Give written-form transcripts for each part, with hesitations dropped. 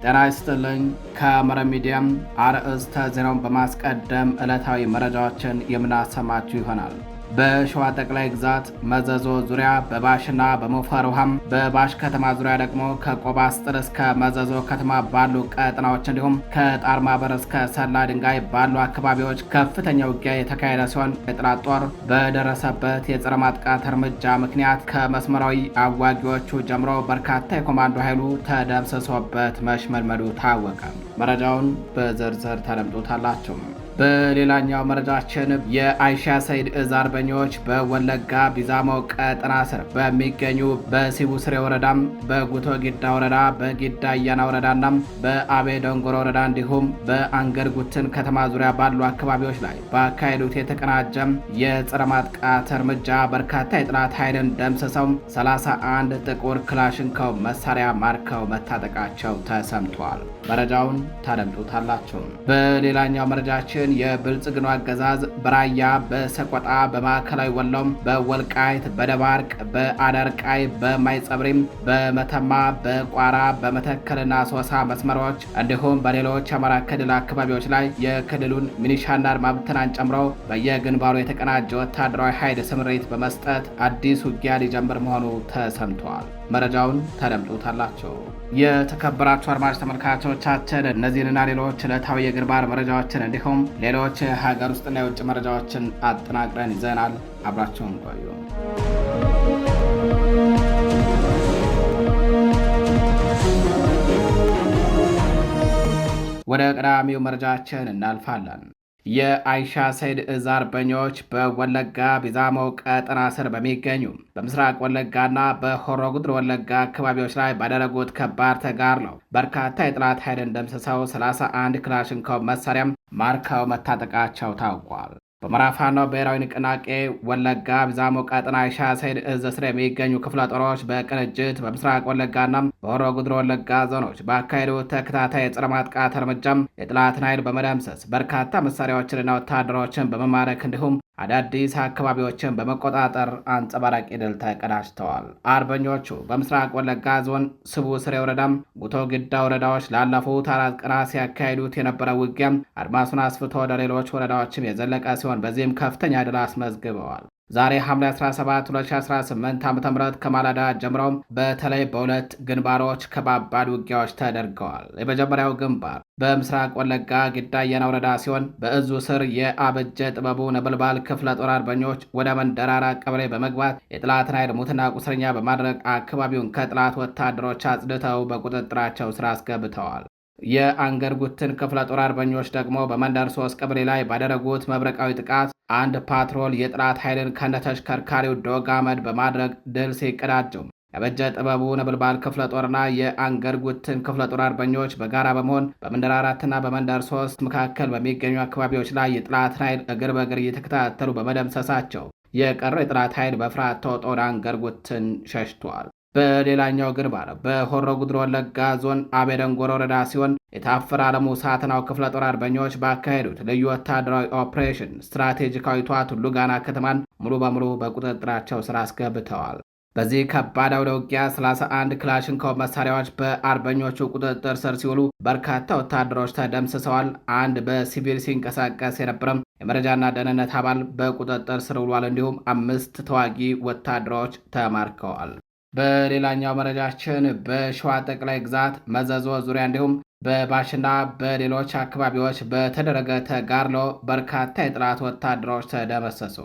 ጤና ይስጥልኝ። ከመረብ ሚዲያም አርዕስተ ዜናውን በማስቀደም ዕለታዊ መረጃዎችን የምናሰማችሁ ይሆናል። በሸዋ ጠቅላይ ግዛት መዘዞ ዙሪያ በባሽና በሞፈር ውሃም በባሽ ከተማ ዙሪያ ደግሞ ከቆባ አስጥር እስከ መዘዞ ከተማ ባሉ ቀጠናዎች እንዲሁም ከጣርማበር እስከ ሰላ ድንጋይ ባሉ አካባቢዎች ከፍተኛ ውጊያ የተካሄደ ሲሆን የጠላት ጦር በደረሰበት የጸረ ማጥቃት እርምጃ ምክንያት ከመስመራዊ አዋጊዎቹ ጀምሮ በርካታ የኮማንዶ ኃይሉ ተደምስሶበት መሽመድመዱ ታወቀ። መረጃውን በዝርዝር ተደምጡታላችሁ። በሌላኛው መረጃችን የአይሻ ሰይድ እዝ አርበኞች በወለጋ ቢዛሞ ቀጠና ስር በሚገኙ በሲቡ ስሬ ወረዳም በጉቶ ጊዳ ወረዳ በጊዳ አያና ወረዳና በአቤ ደንጎሮ ወረዳ እንዲሁም በአንገር ጉትን ከተማ ዙሪያ ባሉ አካባቢዎች ላይ ባካሄዱት የተቀናጀም የጸረ ማጥቃት እርምጃ በርካታ የጠላት ኃይልን ደምስሰው 31 ጥቁር ክላሽንኮቭ መሳሪያ ማርከው መታጠቃቸው ተሰምቷል። መረጃውን ታደምጡታላችሁ። በሌላኛው መረጃችን የብልጽግና አገዛዝ በራያ በሰቆጣ በማዕከላዊ ወሎም በወልቃይት በደባርቅ በአዳርቃይ በማይጸብሪም በመተማ በቋራ በመተከልና ሶሳ መስመሮች እንዲሁም በሌሎች አማራ ክልል አካባቢዎች ላይ የክልሉን ሚኒሻና አድማ ብተናን ጨምሮ በየግንባሩ የተቀናጀ ወታደራዊ ኃይል ስምሪት በመስጠት አዲስ ውጊያ ሊጀምር መሆኑ ተሰምቷል። መረጃውን ተደምጡታላቸው። የተከበራችሁ አድማጭ ተመልካቾቻችን እነዚህንና ሌሎች ዕለታዊ የግንባር መረጃዎችን እንዲሁም ሌሎች ሀገር ውስጥና የውጭ መረጃዎችን አጠናቅረን ይዘናል። አብራችሁን ቆዩ። ወደ ቀዳሚው መረጃችን እናልፋለን። የአይሻ ሰይድ እዝ አርበኞች በወለጋ ቢዛሞ ቀጠና ስር በሚገኙ በምስራቅ ወለጋና በሆሮ ጉድር ወለጋ አካባቢዎች ላይ ባደረጉት ከባድ ተጋድሎ በርካታ የጠላት ኃይልን ደምስሰው 31 ክላሽንኮቭ መሳሪያም ማርከው መታጠቃቸው ታውቋል። በአማራ ፋኖ ብሔራዊ ንቅናቄ ወለጋ ቢዛሞ ቀጠና አይሻ ሰይድ እዝ ስር የሚገኙ ክፍለ ጦሮች በቅንጅት በምስራቅ ወለጋና በሆሮ ጉድር ወለጋ ዞኖች ባካሄዱት ተከታታይ የጸረ ማጥቃት እርምጃም የጠላትን ኃይል በመደምሰስ በርካታ መሳሪያዎችንና ወታደሮችን በመማረክ እንዲሁም አዳዲስ አካባቢዎችን በመቆጣጠር አንጸባራቂ ድል ተቀዳጅተዋል። አርበኞቹ በምስራቅ ወለጋ ዞን ስቡ ስሬ ወረዳም ጉቶ ግዳ ወረዳዎች ላለፉት 4 ቀናት ሲያካሂዱት የነበረው ውጊያም አድማሱን አስፍቶ ወደ ሌሎች ወረዳዎችም የዘለቀ ሲሆን በዚህም ከፍተኛ ድል አስመዝግበዋል። ዛሬ ሐምሌ 17 2018 ዓ.ም ከማለዳ ጀምረው በተለይ በሁለት ግንባሮች ከባባድ ውጊያዎች ተደርገዋል። የመጀመሪያው ግንባር በምስራቅ ወለጋ ጊዳ አያና ወረዳ ሲሆን በእዙ ስር የአበጀ ጥበቡ ነበልባል ክፍለ ጦር አርበኞች ወደ መንደራራ ቀበሌ በመግባት የጠላትን ኃይል ሙትና ቁስለኛ በማድረግ አካባቢውን ከጠላት ወታደሮች አጽድተው በቁጥጥራቸው ስር አስገብተዋል። የአንገር ጉትን ክፍለ ጦር አርበኞች ደግሞ በመንደር 3 ቀበሌ ላይ ባደረጉት መብረቃዊ ጥቃት አንድ ፓትሮል የጠላት ኃይልን ከነተሽከርካሪው ዶግ አመድ በማድረግ ድል ሲቀዳጁ የበጀ ጥበቡ ነበልባል ክፍለ ጦርና የአንገር ጉትን ክፍለ ጦር አርበኞች በጋራ በመሆን በመንደር 4ና በመንደር 3 መካከል በሚገኙ አካባቢዎች ላይ የጠላትን ኃይል እግር በእግር እየተከታተሉ በመደምሰሳቸው የቀረው የጠላት ኃይል በፍርሃት ተውጦ ወደ አንገር ጉትን ሸሽቷል። በሌላኛው ግንባር በሆሮ ጉድሮ ወለጋ ዞን አቤ ደንጎሮ ወረዳ ሲሆን የታፈረ አለሙ ሳትናው ክፍለ ጦር አርበኞች ባካሄዱት ልዩ ወታደራዊ ኦፕሬሽን ስትራቴጂካዊቷ ቱሉ ጋና ከተማን ሙሉ በሙሉ በቁጥጥራቸው ስር አስገብተዋል። በዚህ ከባድ አውደ ውጊያ 31 ክላሽንኮቭ መሳሪያዎች በአርበኞቹ ቁጥጥር ስር ሲውሉ በርካታ ወታደሮች ተደምስሰዋል። አንድ በሲቪል ሲንቀሳቀስ የነበረም የመረጃና ደህንነት አባል በቁጥጥር ስር ውሏል። እንዲሁም 5 ተዋጊ ወታደሮች ተማርከዋል። በሌላኛው መረጃችን በሸዋ ጠቅላይ ግዛት መዘዞ ዙሪያ እንዲሁም በባሽና በሌሎች አካባቢዎች በተደረገ ተጋድሎ በርካታ የጠላት ወታደሮች ተደመሰሱ።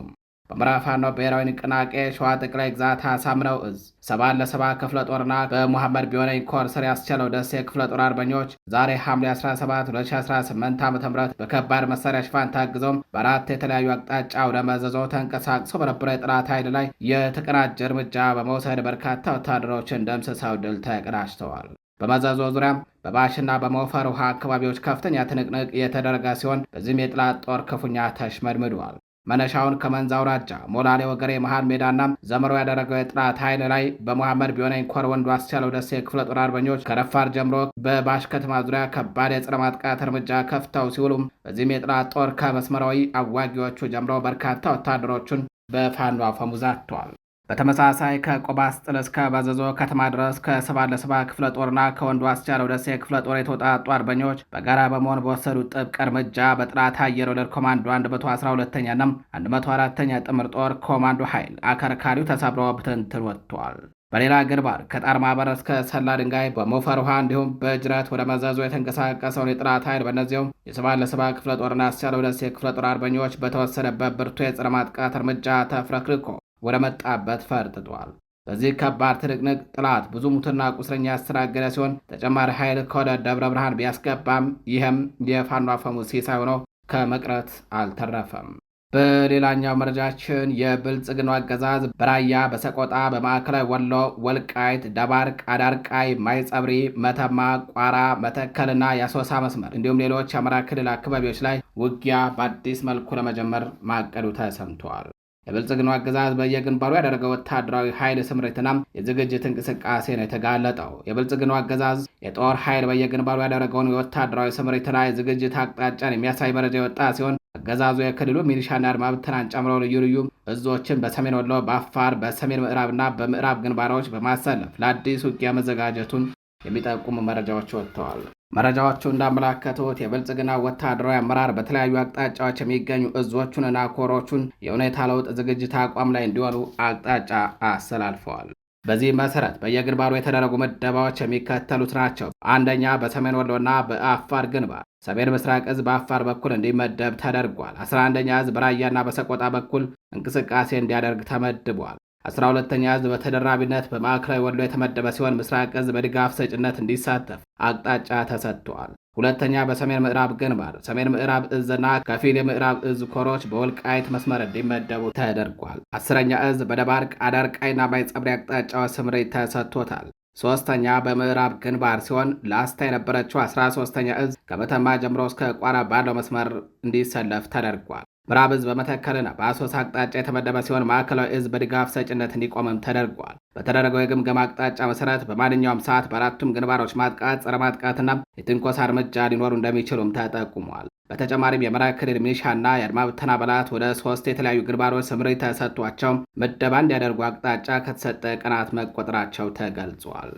በአማራ ፋኖ ብሔራዊ ንቅናቄ ሸዋ ጠቅላይ ግዛት አሳምነው እዝ 7 ክፍለ ጦርና በሙሐመድ ቢሆነኝ ኮር ስር ያስቻለው ደሴ ክፍለ ጦር አርበኞች ዛሬ ሐምሌ 17 2018 ዓ.ም በከባድ መሳሪያ ሽፋን ታግዘው በአራት የተለያዩ አቅጣጫ ወደ መዘዞ ተንቀሳቅሶ በነበረ የጠላት ኃይል ላይ የተቀናጀ እርምጃ በመውሰድ በርካታ ወታደሮችን ደምስሰው ድል ተቀዳጅተዋል። በመዘዞ ዙሪያም በባሽና በሞፈር ውሃ አካባቢዎች ከፍተኛ ትንቅንቅ የተደረገ ሲሆን በዚህም የጠላት ጦር ክፉኛ ተሽመድምዷል። መነሻውን ከመንዛ አውራጃ ሞላሌ ወገሬ መሃል ሜዳና ዘመሮ ያደረገው የጠላት ኃይል ላይ በሙሐመድ ቢሆነኝ ኮር ወንዱ አስቻለው ደሴ ክፍለ ጦር አርበኞች ከረፋር ጀምሮ በባሽ ከተማ ዙሪያ ከባድ የጸረ ማጥቃት እርምጃ ከፍተው ሲውሉም በዚህም የጠላት ጦር ከመስመራዊ አዋጊዎቹ ጀምሮ በርካታ ወታደሮቹን በፋኖ አፈሙዝ አጥተዋል። በተመሳሳይ ከቆባስጥል እስከ ባዘዞ ከተማ ድረስ ከ7 ክፍለ ጦርና ከወንዱ አስቻለው ደሴ ክፍለ ጦር የተውጣጡ አርበኞች በጋራ በመሆን በወሰዱት ጥብቅ እርምጃ በጥላት አየር ወለድ ኮማንዶ 112ኛና 104ኛ ጥምር ጦር ኮማንዶ ኃይል አከርካሪው ተሰብሮ ብትንትን ወጥቷል። በሌላ ግንባር ከጣር ማበር እስከ ሰላ ድንጋይ በሞፈር ውሃ እንዲሁም በጅረት ወደ መዘዞ የተንቀሳቀሰውን የጥላት ኃይል በእነዚሁም የ7 ክፍለ ጦርና አስቻለው ደሴ ክፍለ ጦር አርበኞች በተወሰደበት ብርቱ የጸረ ማጥቃት እርምጃ ተፍረክርኮ ወደ መጣበት ፈርጥጧል። በዚህ ከባድ ትንቅንቅ ጥላት ብዙ ሙትና ቁስለኛ ያስተናገደ ሲሆን ተጨማሪ ኃይል ከወደ ደብረ ብርሃን ቢያስገባም ይህም የፋኖ አፈሙዝ ሲሳይ ሆኖ ከመቅረት አልተረፈም። በሌላኛው መረጃችን የብልጽግናው አገዛዝ በራያ፣ በሰቆጣ፣ በማዕከላዊ ወሎ፣ ወልቃይት፣ ደባርቅ፣ አዳርቃይ፣ ማይጸብሪ፣ መተማ፣ ቋራ፣ መተከልና የአሶሳ መስመር እንዲሁም ሌሎች የአማራ ክልል አካባቢዎች ላይ ውጊያ በአዲስ መልኩ ለመጀመር ማቀዱ ተሰምተዋል። የብልጽግናው አገዛዝ በየግንባሩ ያደረገው ወታደራዊ ኃይል ስምሪትና የዝግጅት እንቅስቃሴ ነው የተጋለጠው። የብልጽግናው አገዛዝ የጦር ኃይል በየግንባሩ ያደረገውን የወታደራዊ ስምሪትና የዝግጅት አቅጣጫን የሚያሳይ መረጃ የወጣ ሲሆን አገዛዙ የክልሉ ሚሊሻና አድማ ብተናን ጨምሮ ልዩ ልዩ እዞችን በሰሜን ወሎ፣ በአፋር፣ በሰሜን ምዕራብና በምዕራብ ግንባሮች በማሰለፍ ለአዲስ ውጊያ መዘጋጀቱን የሚጠቁሙ መረጃዎች ወጥተዋል። መረጃዎቹ እንዳመላከቱት የብልጽግና ወታደራዊ አመራር በተለያዩ አቅጣጫዎች የሚገኙ እዞቹንና ኮሮቹን የሁኔታ ለውጥ ዝግጅት አቋም ላይ እንዲሆኑ አቅጣጫ አስተላልፈዋል። በዚህ መሰረት በየግንባሩ የተደረጉ ምደባዎች የሚከተሉት ናቸው። አንደኛ፣ በሰሜን ወሎና በአፋር ግንባር ሰሜን ምስራቅ እዝ በአፋር በኩል እንዲመደብ ተደርጓል። 11ኛ እዝ በራያና በሰቆጣ በኩል እንቅስቃሴ እንዲያደርግ ተመድቧል። 12ኛ እዝ በተደራቢነት በማዕከላዊ ወሎ የተመደበ ሲሆን ምስራቅ እዝ በድጋፍ ሰጭነት እንዲሳተፍ አቅጣጫ ተሰጥቷል። ሁለተኛ፣ በሰሜን ምዕራብ ግንባር ሰሜን ምዕራብ እዝና ከፊል የምዕራብ እዝ ኮሮች በወልቃይት መስመር እንዲመደቡ ተደርጓል። 10ኛ እዝ በደባርቅ አዳርቃይና ማይጸብሪ አቅጣጫው ስምሪት ተሰጥቶታል። ሶስተኛ በምዕራብ ግንባር ሲሆን ላስታ የነበረችው 13ኛ እዝ ከመተማ ጀምሮ እስከ ቋራ ባለው መስመር እንዲሰለፍ ተደርጓል። ምዕራብ እዝ በመተከልና በአሶሳ አቅጣጫ የተመደበ ሲሆን ማዕከላዊ እዝ በድጋፍ ሰጭነት እንዲቆምም ተደርጓል። በተደረገው የግምገማ አቅጣጫ መሰረት በማንኛውም ሰዓት በአራቱም ግንባሮች ማጥቃት፣ ጸረ ማጥቃትና የትንኮሳ እርምጃ ሊኖሩ እንደሚችሉም ተጠቁሟል። በተጨማሪም የአማራ ክልል ሚሊሻና የአድማ ብተና አባላት ወደ 3 የተለያዩ ግንባሮች ስምሪት ተሰጥቷቸው ምደባ እንዲያደርጉ አቅጣጫ ከተሰጠ ቀናት መቆጠራቸው ተገልጿል።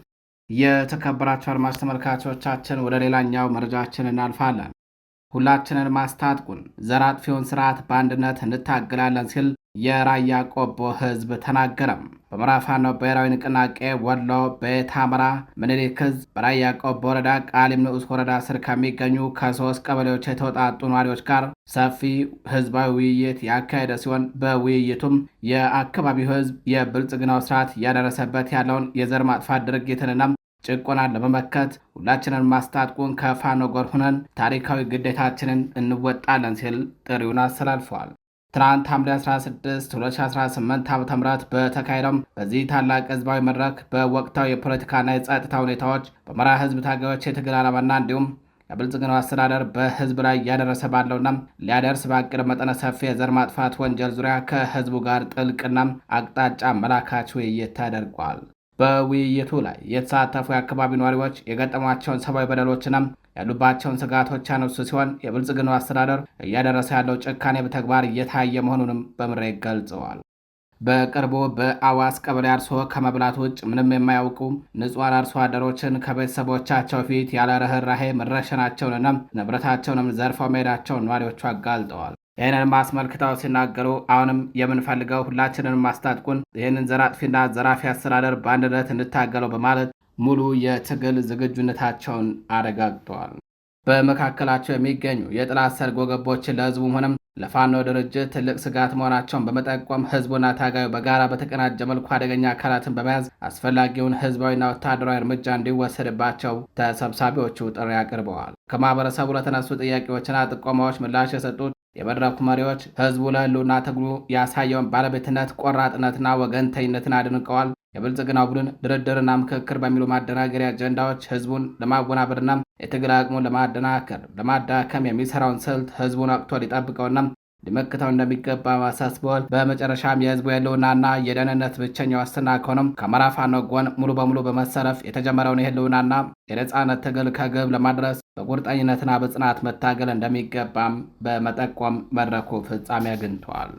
የተከበራቸው አድማጭ ተመልካቾቻችን ወደ ሌላኛው መረጃችን እናልፋለን። ሁላችንን ማስታጥቁን ዘር አጥፊውን ስርዓት በአንድነት እንታገላለን ሲል የራያ ቆቦ ህዝብ ተናገረም። በአማራ ፋኖ ብሔራዊ ንቅናቄ ወሎ ቤተ አማራ ምኒልክ ዕዝ በራያ ቆቦ ወረዳ ቃሊም ንዑስ ወረዳ ስር ከሚገኙ ከ3 ቀበሌዎች የተውጣጡ ነዋሪዎች ጋር ሰፊ ህዝባዊ ውይይት ያካሄደ ሲሆን በውይይቱም የአካባቢው ህዝብ የብልጽግናው ስርዓት እያደረሰበት ያለውን የዘር ማጥፋት ድርጊትንና ጭቆናን ለመመከት ሁላችንን ማስታጥቁን ከፋኖ ጎን ሆነን ታሪካዊ ግዴታችንን እንወጣለን ሲል ጥሪውን አስተላልፈዋል። ትናንት ሐምሌ 16 2018 ዓ.ም በተካሄደው በዚህ ታላቅ ህዝባዊ መድረክ በወቅታዊ የፖለቲካና የጸጥታ ሁኔታዎች በአማራ ህዝብ ታጋዮች የትግል ዓላማና እንዲሁም የብልጽግናው አስተዳደር በህዝብ ላይ እያደረሰ ባለውና ሊያደርስ ባቀደ መጠነ ሰፊ የዘር ማጥፋት ወንጀል ዙሪያ ከህዝቡ ጋር ጥልቅና አቅጣጫ አመላካች ውይይት ተደርጓል። በውይይቱ ላይ የተሳተፉ የአካባቢ ነዋሪዎች የገጠሟቸውን ሰብአዊ በደሎችና ያሉባቸውን ስጋቶች ያነሱ ሲሆን የብልጽግናው አስተዳደር እያደረሰ ያለው ጭካኔ በተግባር እየታየ መሆኑንም በምሬት ገልጸዋል። በቅርቡ በአዋስ ቀበሌ አርሶ ከመብላት ውጭ ምንም የማያውቁ ንጹሐን አርሶ አደሮችን ከቤተሰቦቻቸው ፊት ያለ ርኅራኄ መረሸናቸውንና ንብረታቸውንም ዘርፈው መሄዳቸውን ነዋሪዎቹ አጋልጠዋል። ይህንን አስመልክተው ሲናገሩ አሁንም የምንፈልገው ሁላችንን ማስታጥቁን ይህንን ዘር አጥፊና ዘራፊ አስተዳደር በአንድነት እንታገለው በማለት ሙሉ የትግል ዝግጁነታቸውን አረጋግጠዋል። በመካከላቸው የሚገኙ የጥላት ሰርጎ ገቦችን ለህዝቡም ሆነም ለፋኖ ድርጅት ትልቅ ስጋት መሆናቸውን በመጠቆም ህዝቡና ታጋዩ በጋራ በተቀናጀ መልኩ አደገኛ አካላትን በመያዝ አስፈላጊውን ህዝባዊና ወታደራዊ እርምጃ እንዲወሰድባቸው ተሰብሳቢዎቹ ጥሪ አቅርበዋል። ከማህበረሰቡ ለተነሱ ጥያቄዎችና ጥቆማዎች ምላሽ የሰጡት የመድረኩ መሪዎች ህዝቡ ለህልውና ትግሉ ያሳየውን ባለቤትነት፣ ቆራጥነትና ወገንተኝነትን አድንቀዋል። የብልጽግና ቡድን ድርድርና ምክክር በሚሉ ማደናገሪያ አጀንዳዎች ህዝቡን ለማወናበድና የትግል አቅሙን ለማደናከር ለማዳከም የሚሰራውን ስልት ህዝቡን ወቅቶ ሊጠብቀውና ሊመክተው እንደሚገባ አሳስበዋል። በመጨረሻም የህዝቡ የህልውናና የደህንነት ብቸኛ ዋስትና ከሆነም ከአማራ ፋኖ ጎን ሙሉ በሙሉ በመሰለፍ የተጀመረውን የህልውናና የነጻነት ትግል ከግብ ለማድረስ በቁርጠኝነትና በጽናት መታገል እንደሚገባም በመጠቆም መድረኩ ፍጻሜ አግኝተዋል።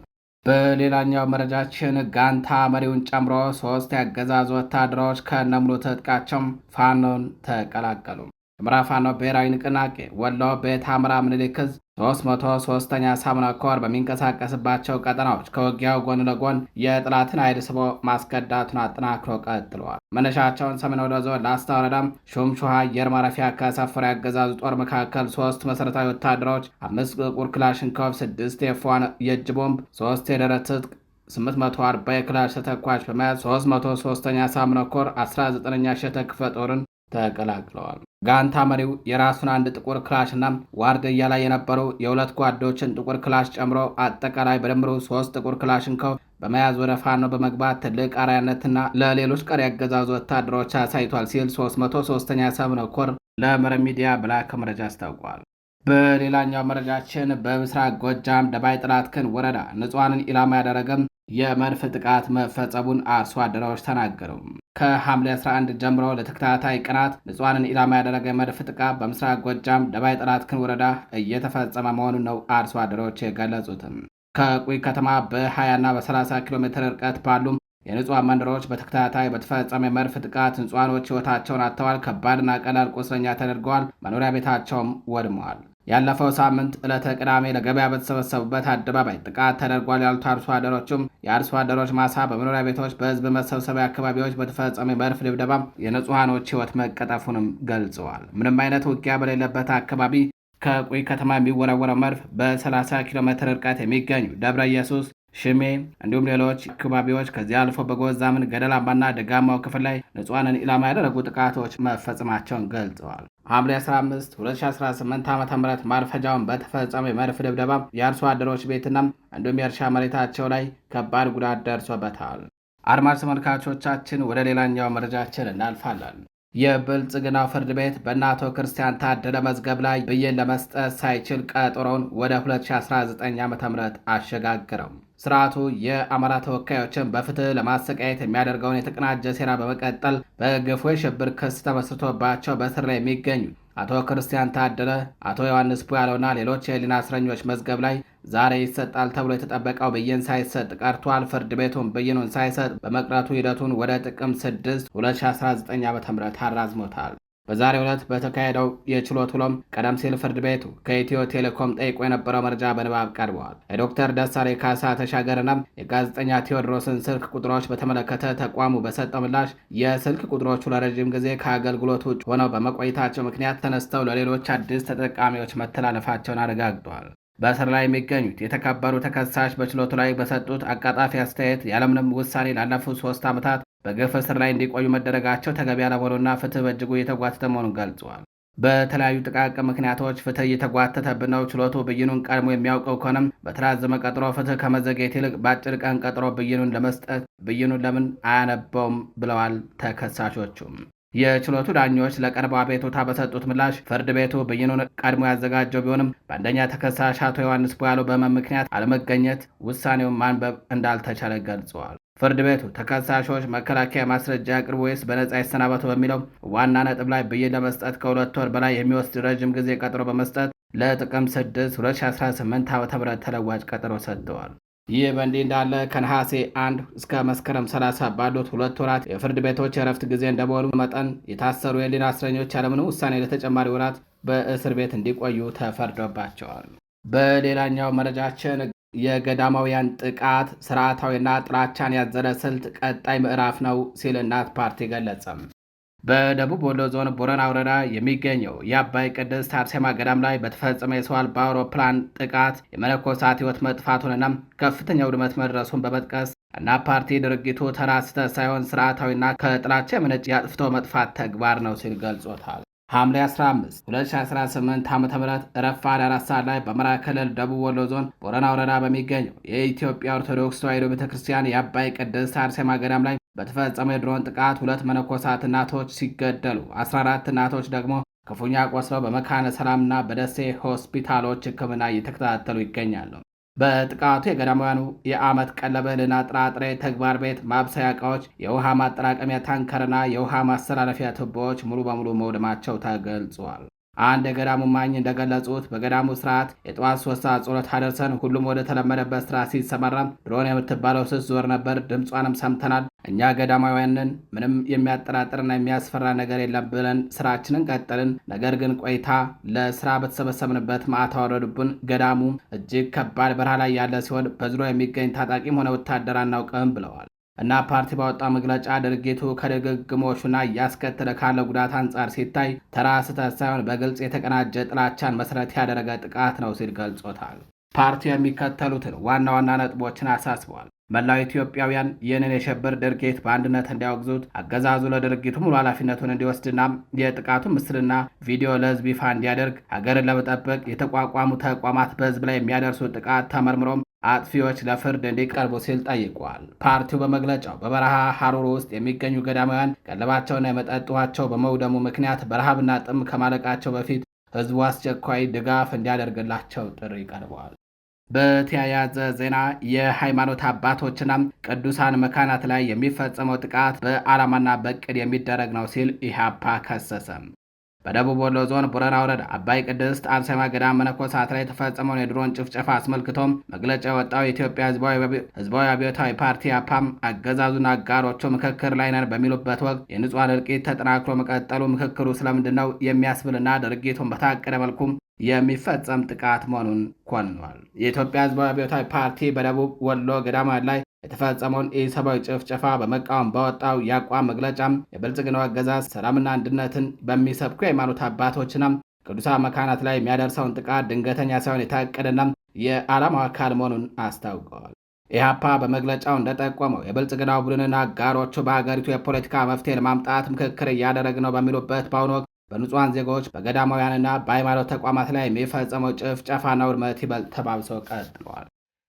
በሌላኛው መረጃችን ጋንታ መሪውን ጨምሮ 3 የአገዛዙ ወታደሮች ከነሙሉ ትጥቃቸው ፋኖን ተቀላቀሉ። የአማራ ፋኖ ብሔራዊ ንቅናቄ ወሎ ቤተ አማራ ምኒልክ ዕዝ 303ኛ ሳሙና ኮር በሚንቀሳቀስባቸው ቀጠናዎች ከውጊያው ጎን ለጎን የጠላትን ኃይል ስቦ ማስከዳቱን አጠናክሮ ቀጥለዋል። መነሻቸውን ሰሜን ወሎ ዞን ላስታ ወረዳም ሹምሹሃ አየር ማረፊያ ከሰፈረ ያገዛዙ ጦር መካከል 3 መሠረታዊ ወታደሮች፣ 5 ጥቁር ክላሽንኮቭ፣ 6 የፏን የእጅ ቦምብ፣ 3 የደረት ትጥቅ 840 የክላሽ ተተኳሽ በመያዝ 303ኛ ሳሙና ኮር 19ኛ ሸተ ክፍለ ጦርን ተቀላቅለዋል። ጋንታ መሪው የራሱን አንድ ጥቁር ክላሽና ዋርድያ ላይ የነበሩ የሁለት ጓዶችን ጥቁር ክላሽ ጨምሮ አጠቃላይ በድምሩ 3 ጥቁር ክላሽንኮቭ በመያዝ ወደ ፋኖ በመግባት ትልቅ አርአያነትና ለሌሎች ቀሪ ያገዛዙ ወታደሮች አሳይቷል ሲል 303ኛ ሳሙና ኮር ለመረብ ሚዲያ በላከ መረጃ አስታውቋል። በሌላኛው መረጃችን በምስራቅ ጎጃም ደባይ ጥላትክን ወረዳ ንጹሐንን ኢላማ ያደረገም የመድፍ ጥቃት መፈጸሙን አርሶ አደሮች ተናገሩ። ከሐምሌ 11 ጀምሮ ለተከታታይ ቀናት ንጹሐንን ኢላማ ያደረገ የመድፍ ጥቃት በምስራቅ ጎጃም ደባይ ጥላትክን ወረዳ እየተፈጸመ መሆኑን ነው አርሶ አደሮች የገለጹትም። ከቁይ ከተማ በ20ና በ30 ኪሎ ሜትር ርቀት ባሉም የንጹሐን መንደሮች በተከታታይ በተፈጸመ የመድፍ ጥቃት ንጹሐኖች ሕይወታቸውን አጥተዋል። ከባድና ቀላል ቁስለኛ ተደርገዋል። መኖሪያ ቤታቸውም ወድመዋል። ያለፈው ሳምንት ዕለተ ቅዳሜ ለገበያ በተሰበሰቡበት አደባባይ ጥቃት ተደርጓል ያሉት አርሶ አደሮችም የአርሶ አደሮች ማሳ፣ በመኖሪያ ቤቶች፣ በህዝብ መሰብሰቢያ አካባቢዎች በተፈጸመ የመድፍ ድብደባ የንጹሐኖች ሕይወት መቀጠፉንም ገልጸዋል። ምንም አይነት ውጊያ በሌለበት አካባቢ ከቁይ ከተማ የሚወረወረው መድፍ በ30 ኪሎ ሜትር ርቀት የሚገኙ ደብረ ኢየሱስ፣ ሽሜ እንዲሁም ሌሎች አካባቢዎች ከዚህ አልፎ በጎዛምን ገደላማና ደጋማው ክፍል ላይ ንጹሐንን ኢላማ ያደረጉ ጥቃቶች መፈጸማቸውን ገልጸዋል። ሐምሌ 15 2018 ዓ.ም ማርፈጃውን በተፈጸመ የመድፍ ድብደባ የአርሶ አደሮች ቤትና እንዲሁም የእርሻ መሬታቸው ላይ ከባድ ጉዳት ደርሶበታል። አድማጭ ተመልካቾቻችን ወደ ሌላኛው መረጃችን እናልፋለን። የብልጽግናው ፍርድ ቤት በእነ አቶ ክርስቲያን ታደለ መዝገብ ላይ ብይን ለመስጠት ሳይችል ቀጠሮውን ወደ 2019 ዓ.ም አሸጋግረው። ስርዓቱ የአማራ ተወካዮችን በፍትህ ለማሰቃየት የሚያደርገውን የተቀናጀ ሴራ በመቀጠል በግፉ የሽብር ክስ ተመስርቶባቸው በእስር ላይ የሚገኙ አቶ ክርስቲያን ታደለ፣ አቶ ዮሐንስ ቡያለውና ሌሎች የህሊና እስረኞች መዝገብ ላይ ዛሬ ይሰጣል ተብሎ የተጠበቀው ብይን ሳይሰጥ ቀርቷል። ፍርድ ቤቱን ብይኑን ሳይሰጥ በመቅረቱ ሂደቱን ወደ ጥቅምት 6 2019 ዓ.ም አራዝሞታል። በዛሬው ዕለት በተካሄደው የችሎት ውሎም ቀደም ሲል ፍርድ ቤቱ ከኢትዮ ቴሌኮም ጠይቆ የነበረው መረጃ በንባብ ቀርበዋል። የዶክተር ደሳለኝ ካሳ ተሻገርና የጋዜጠኛ ቴዎድሮስን ስልክ ቁጥሮች በተመለከተ ተቋሙ በሰጠው ምላሽ የስልክ ቁጥሮቹ ለረዥም ጊዜ ከአገልግሎት ውጭ ሆነው በመቆየታቸው ምክንያት ተነስተው ለሌሎች አዲስ ተጠቃሚዎች መተላለፋቸውን አረጋግጠዋል። በእስር ላይ የሚገኙት የተከበሩ ተከሳሽ በችሎቱ ላይ በሰጡት አቃጣፊ አስተያየት ያለምንም ውሳኔ ላለፉት 3 ዓመታት በግፍ እስር ላይ እንዲቆዩ መደረጋቸው ተገቢ ያለመሆኑና ፍትህ በእጅጉ እየተጓተተ መሆኑን ገልጸዋል። በተለያዩ ጥቃቅን ምክንያቶች ፍትህ እየተጓተተብን ነው። ችሎቱ ብይኑን ቀድሞ የሚያውቀው ከሆነም በተራዘመ ቀጠሮ ፍትህ ከመዘግየት ይልቅ በአጭር ቀን ቀጠሮ ብይኑን ለመስጠት ብይኑን ለምን አያነበውም ብለዋል ተከሳሾቹም። የችሎቱ ዳኞች ለቀረበው አቤቱታ በሰጡት ምላሽ ፍርድ ቤቱ ብይኑን ቀድሞ ያዘጋጀው ቢሆንም በአንደኛ ተከሳሽ አቶ ዮሐንስ ቡያለው በሕመም ምክንያት አለመገኘት ውሳኔውን ማንበብ እንዳልተቻለ ገልጸዋል። ፍርድ ቤቱ ተከሳሾች መከላከያ ማስረጃ አቅርቡ ወይስ በነጻ ይሰናበቱ በሚለው ዋና ነጥብ ላይ ብይን ለመስጠት ከ2 ወር በላይ የሚወስድ ረዥም ጊዜ ቀጠሮ በመስጠት ለጥቅምት 6 2018 ዓ.ም ተለዋጭ ቀጠሮ ሰጥተዋል። ይህ በእንዲህ እንዳለ ከነሐሴ 1 እስከ መስከረም 30 ባሉት 2 ወራት የፍርድ ቤቶች የእረፍት ጊዜ እንደመሆኑ መጠን የታሰሩ የህሊና እስረኞች ያለምንም ውሳኔ ለተጨማሪ ወራት በእስር ቤት እንዲቆዩ ተፈርዶባቸዋል። በሌላኛው መረጃችን የገዳማውያን ጥቃት ስርዓታዊና ጥላቻን ያዘለ ስልት ቀጣይ ምዕራፍ ነው ሲል እናት ፓርቲ ገለጸም። በደቡብ ወሎ ዞን ቦረና ወረዳ የሚገኘው የአባይ ቅድስት አርሴማ ገዳም ላይ በተፈጸመ የሰው አልባ አውሮፕላን ጥቃት የመነኮሳት ሕይወት መጥፋቱንና ከፍተኛ ውድመት መድረሱን በመጥቀስ እናት ፓርቲ ድርጊቱ ተራ ስህተት ሳይሆን ስርዓታዊና ከጥላቻ የመነጨ የአጥፍቶ መጥፋት ተግባር ነው ሲል ገልጾታል። ሐምሌ 15 2018 ዓ.ም ረፋድ 4 ሰዓት ላይ በአማራ ክልል ደቡብ ወሎ ዞን ቦረና ወረዳ በሚገኘው የኢትዮጵያ ኦርቶዶክስ ተዋሕዶ ቤተክርስቲያን የአባይ ቅድስት አርሴማ ገዳም ላይ በተፈጸመ የድሮን ጥቃት 2 መነኮሳት እናቶች ሲገደሉ 14 እናቶች ደግሞ ክፉኛ ቆስለው በመካነ ሰላምና በደሴ ሆስፒታሎች ሕክምና እየተከታተሉ ይገኛሉ። በጥቃቱ የገዳማውያኑ የዓመት ቀለብ እህልና ጥራጥሬ፣ ተግባር ቤት፣ ማብሰያ ዕቃዎች፣ የውሃ ማጠራቀሚያ ታንከርና የውሃ ማስተላለፊያ ቱቦዎች ሙሉ በሙሉ መውደማቸው ተገልጿል። አንድ የገዳሙ ማኝ እንደገለጹት በገዳሙ ስርዓት የጠዋት 3 ሰዓት ጸሎት አደርሰን ሁሉም ወደ ተለመደበት ስራ ሲሰማራ ድሮን የምትባለው ስትዞር ነበር። ድምጿንም ሰምተናል። እኛ ገዳማውያንን ምንም የሚያጠራጥርና የሚያስፈራ ነገር የለም ብለን ስራችንን ቀጠልን። ነገር ግን ቆይታ ለስራ በተሰበሰብንበት ማዕት አወረዱብን። ገዳሙ እጅግ ከባድ በረሃ ላይ ያለ ሲሆን በዙሪያው የሚገኝ ታጣቂም ሆነ ወታደር አናውቅም ብለዋል። እና ፓርቲ ባወጣው መግለጫ ድርጊቱ ከድግግሞሹና እያስከተለ ካለው ጉዳት አንጻር ሲታይ ተራ ስህተት ሳይሆን በግልጽ የተቀናጀ ጥላቻን መሰረት ያደረገ ጥቃት ነው ሲል ገልጾታል። ፓርቲው የሚከተሉትን ዋና ዋና ነጥቦችን አሳስበዋል። መላው ኢትዮጵያውያን ይህንን የሽብር ድርጊት በአንድነት እንዲያወግዙት፣ አገዛዙ ለድርጊቱ ሙሉ ኃላፊነቱን እንዲወስድና የጥቃቱን ምስልና ቪዲዮ ለሕዝብ ይፋ እንዲያደርግ፣ ሀገርን ለመጠበቅ የተቋቋሙ ተቋማት በሕዝብ ላይ የሚያደርሱ ጥቃት ተመርምሮም አጥፊዎች ለፍርድ እንዲቀርቡ ሲል ጠይቋል። ፓርቲው በመግለጫው በበረሃ ሐሩር ውስጥ የሚገኙ ገዳማውያን ቀለባቸውና የመጠጥ ውሃቸው በመውደሙ ምክንያት በረሃብና ጥም ከማለቃቸው በፊት ሕዝቡ አስቸኳይ ድጋፍ እንዲያደርግላቸው ጥሪ ቀርበዋል። በተያያዘ ዜና የሃይማኖት አባቶችና ቅዱሳን መካናት ላይ የሚፈጸመው ጥቃት በዓላማና በቅድ የሚደረግ ነው ሲል ኢህአፓ ከሰሰም። በደቡብ ወሎ ዞን ቦረና ወረዳ አባይ ቅድስት አርሴማ ገዳም መነኮሳት ላይ የተፈጸመውን የድሮን ጭፍጨፋ አስመልክቶም መግለጫ የወጣው የኢትዮጵያ ህዝባዊ አብዮታዊ ፓርቲ አፓም አገዛዙና አጋሮቹ ምክክር ላይ ነን በሚሉበት ወቅት የንጹሐን እልቂት ተጠናክሮ መቀጠሉ ምክክሩ ስለምንድን ነው የሚያስብልና ድርጊቱን በታቀደ መልኩም የሚፈጸም ጥቃት መሆኑን ኮንኗል። የኢትዮጵያ ህዝባዊ አብዮታዊ ፓርቲ በደቡብ ወሎ ገዳማት ላይ የተፈጸመውን ኢሰብአዊ ጭፍጨፋ በመቃወም ባወጣው የአቋም መግለጫም የብልጽግናው አገዛዝ ሰላምና አንድነትን በሚሰብኩ የሃይማኖት አባቶችና ቅዱሳን መካናት ላይ የሚያደርሰውን ጥቃት ድንገተኛ ሳይሆን የታቀደና የዓላማው አካል መሆኑን አስታውቀዋል። ኢህአፓ በመግለጫው እንደጠቆመው የብልጽግናው ቡድንና አጋሮቹ በሀገሪቱ የፖለቲካ መፍትሄ ለማምጣት ምክክር እያደረግ ነው በሚሉበት በአሁኑ ወቅት በንጹሐን ዜጎች በገዳማውያንና በሃይማኖት ተቋማት ላይ የሚፈጸመው ጭፍጨፋና ውድመት ይበልጥ ተባብሰው ቀጥለዋል።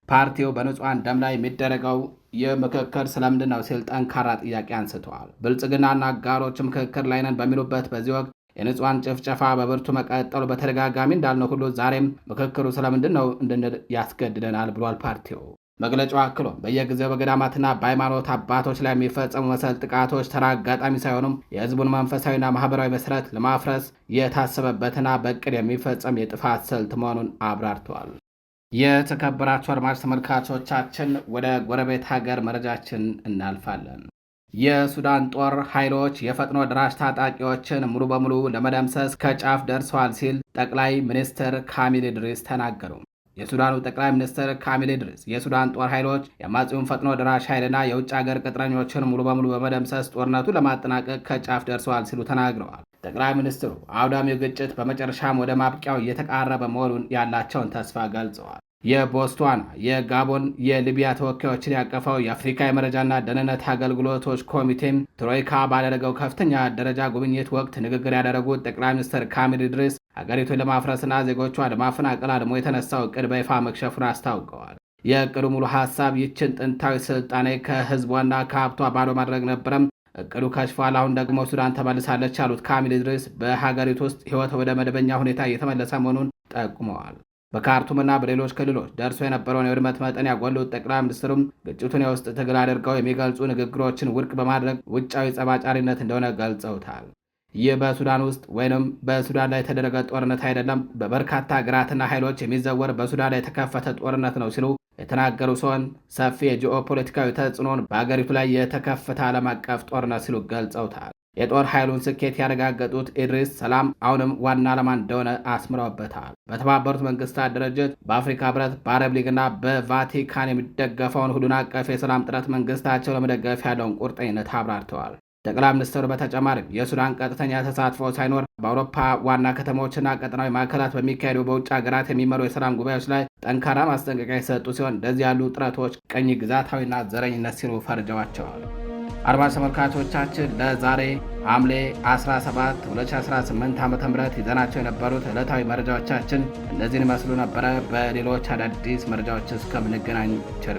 ፓርቲው በንጹሐን ደም ላይ የሚደረገው የምክክር ስለምንድን ነው ሲል ጠንካራ ጥያቄ አንስተዋል። ብልጽግናና አጋሮች ምክክር ላይ ነን በሚሉበት በዚህ ወቅት የንጹሐን ጭፍጨፋ በብርቱ መቀጠሉ በተደጋጋሚ እንዳልነው ሁሉ ዛሬም ምክክሩ ስለምንድን ነው እንድንል ያስገድደናል ብሏል ፓርቲው። መግለጫው አክሎ በየጊዜው በገዳማትና በሃይማኖት አባቶች ላይ የሚፈጸሙ መሰል ጥቃቶች ተራ አጋጣሚ ሳይሆኑም የህዝቡን መንፈሳዊና ማህበራዊ መሰረት ለማፍረስ የታሰበበትና በእቅድ የሚፈጸም የጥፋት ስልት መሆኑን አብራርተዋል። የተከበራችሁ አድማጭ ተመልካቾቻችን ወደ ጎረቤት ሀገር መረጃችን እናልፋለን። የሱዳን ጦር ኃይሎች የፈጥኖ ድራሽ ታጣቂዎችን ሙሉ በሙሉ ለመደምሰስ ከጫፍ ደርሰዋል ሲል ጠቅላይ ሚኒስትር ካሚል ኢድሪስ ተናገሩ። የሱዳኑ ጠቅላይ ሚኒስትር ካሚል ኢድሪስ የሱዳን ጦር ኃይሎች የአማጺውን ፈጥኖ ድራሽ ኃይልና የውጭ ሀገር ቅጥረኞችን ሙሉ በሙሉ በመደምሰስ ጦርነቱ ለማጠናቀቅ ከጫፍ ደርሰዋል ሲሉ ተናግረዋል። ጠቅላይ ሚኒስትሩ አውዳሚው ግጭት በመጨረሻም ወደ ማብቂያው እየተቃረበ መሆኑን ያላቸውን ተስፋ ገልጸዋል። የቦትስዋና፣ የጋቦን፣ የሊቢያ ተወካዮችን ያቀፈው የአፍሪካ የመረጃና ደህንነት አገልግሎቶች ኮሚቴም ትሮይካ ባደረገው ከፍተኛ ደረጃ ጉብኝት ወቅት ንግግር ያደረጉት ጠቅላይ ሚኒስትር ካሚል ኢድሪስ ሀገሪቱን ለማፍረስና ዜጎቿ ለማፈናቀል አድሞ የተነሳው እቅድ በይፋ መክሸፉን አስታውቀዋል። የእቅዱ ሙሉ ሀሳብ ይችን ጥንታዊ ስልጣኔ ከህዝቧና ከሀብቷ ባዶ ማድረግ ነበረም። እቅዱ ከሽፏል። አሁን ደግሞ ሱዳን ተመልሳለች ያሉት ካሚል ኢድሪስ በሀገሪቱ ውስጥ ህይወት ወደ መደበኛ ሁኔታ እየተመለሰ መሆኑን ጠቁመዋል። በካርቱምና በሌሎች ክልሎች ደርሶ የነበረውን የውድመት መጠን ያጎሉት ጠቅላይ ሚኒስትሩም ግጭቱን የውስጥ ትግል አድርገው የሚገልጹ ንግግሮችን ውድቅ በማድረግ ውጫዊ ጸባጫሪነት እንደሆነ ገልጸውታል። ይህ በሱዳን ውስጥ ወይንም በሱዳን ላይ የተደረገ ጦርነት አይደለም፣ በበርካታ ሀገራትና ኃይሎች የሚዘወር በሱዳን ላይ የተከፈተ ጦርነት ነው ሲሉ የተናገሩ ሲሆን ሰፊ የጂኦፖለቲካዊ ተጽዕኖን በአገሪቱ ላይ የተከፈተ ዓለም አቀፍ ጦርነት ሲሉ ገልጸውታል። የጦር ኃይሉን ስኬት ያረጋገጡት ኢድሪስ ሰላም አሁንም ዋና ዓላማ እንደሆነ አስምረውበታል። በተባበሩት መንግስታት ድርጅት፣ በአፍሪካ ህብረት፣ በአረብ ሊግና በቫቲካን የሚደገፈውን ሁሉን አቀፍ የሰላም ጥረት መንግስታቸው ለመደገፍ ያለውን ቁርጠኝነት አብራርተዋል። ጠቅላይ ሚኒስትሩ በተጨማሪም የሱዳን ቀጥተኛ ተሳትፎ ሳይኖር በአውሮፓ ዋና ከተሞችና ቀጠናዊ ማዕከላት በሚካሄዱ በውጭ ሀገራት የሚመሩ የሰላም ጉባኤዎች ላይ ጠንካራ ማስጠንቀቂያ የሰጡ ሲሆን እንደዚህ ያሉ ጥረቶች ቀኝ ግዛታዊና ዘረኝነት ሲሉ ፈርጀዋቸዋል። አድማጭ ተመልካቾቻችን ለዛሬ ሐምሌ 17 2018 ዓ.ም ይዘናቸው የነበሩት ዕለታዊ መረጃዎቻችን እነዚህን ይመስሉ ነበረ። በሌሎች አዳዲስ መረጃዎች እስከምንገናኝ ቸር